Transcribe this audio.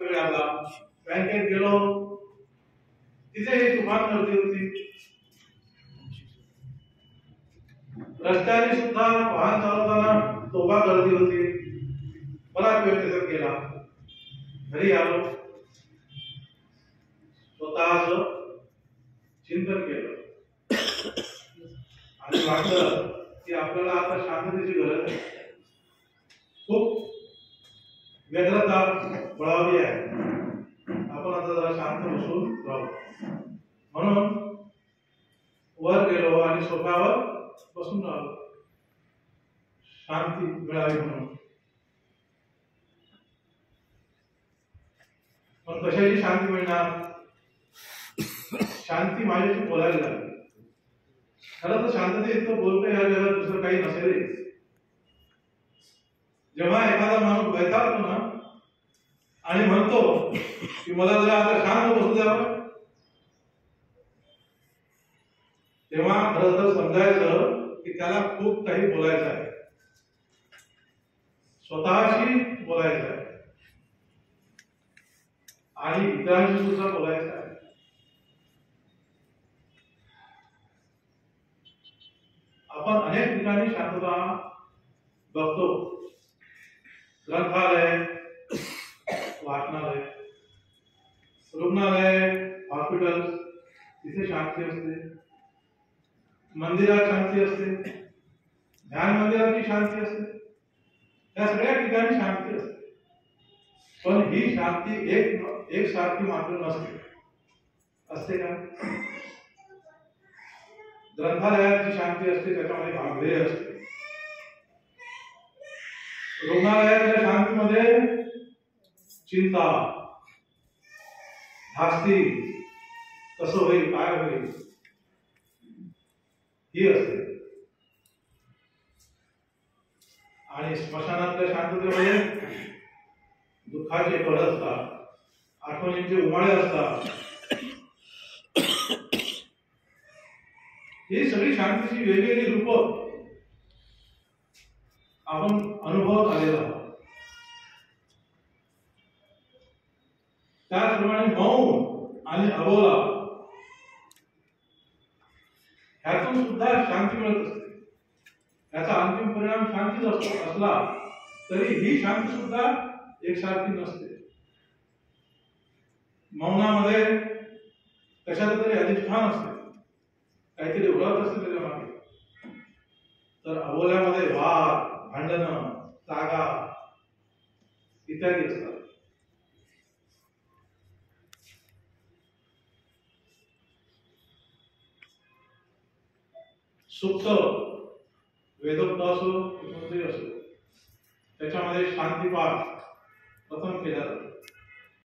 वेळाला बँकेत गेलो, तिथे तुफान गर्दी होती. रस्त्याने सुद्धा वाहन चालवताना तोबा गर्दी होती. बराच वेळ त्याच्यात गेला. घरी आलो, स्वतःच चिंतन केलं आणि वाटलं की आपल्याला आता शांततेची गरज आहे. खूप व्यग्रता बळावली आहे. आपण आता जरा शांत बसून राहू. म्हणून वर गेलो आणि सोफ्यावर बसून राहिलो, शांती मिळावी म्हणून. पण कशाची शांती मिळणार? शांती माझ्याशी बोलायला लागली. खरं तर शांतते इतकं बोलतोय या जगात दुसरं काही नसेल. जेव्हा एखादा माणूस वैतागतो ना आणि म्हणतो की मला जरा आता शांत बसू द्यावं, तेव्हा खरं तर समजायचं की त्याला खूप काही बोलायचं आहे, स्वतःशी बोलायचं आहे आणि इतरांशी सुद्धा बोलायचं आहे. आपण अनेक ठिकाणी शांतता बघतो. ग्रंथालय, वाचनालय, रुग्णालय, हॉस्पिटल, तिथे शांती असते. मंदिरात शांती असते, ध्यान मंदिराची शांती असते. या सगळ्या ठिकाणी शांती असते. पण ही शांती एक सारखी मात्र नसते. असते का? ग्रंथालयाची शांती असते, त्याच्यामध्ये गांभीर्य असते. रुग्णालयाच्या शांतीमध्ये चिंता, धास्ती, कसं होईल, काय होईल, ही असते. आणि स्मशानातल्या शांततेमध्ये दुःखाचे पड असतात, आठवणींचे उमाळे असतात. ही सगळी शांतीची वेगवेगळी रूप आपण अनुभवत आलेला आहोत. त्याचप्रमाणे मौन आणि अबोला ह्यातून सुद्धा शांती मिळत असते. याचा अंतिम परिणाम शांतीच असला तरी ही शांती सुद्धा एकसारखी नसते. मौनामध्ये कशाचं तरी अधिष्ठान असते, काहीतरी उडत असते त्याच्या मागे. तर अबोल्यामध्ये वाद, भांडणं, जागा इत्यादी असतात. सुप्त वेदोक्त असो, कोणतेही असो, त्याच्यामध्ये शांतीपाठ प्रथम केला जातो.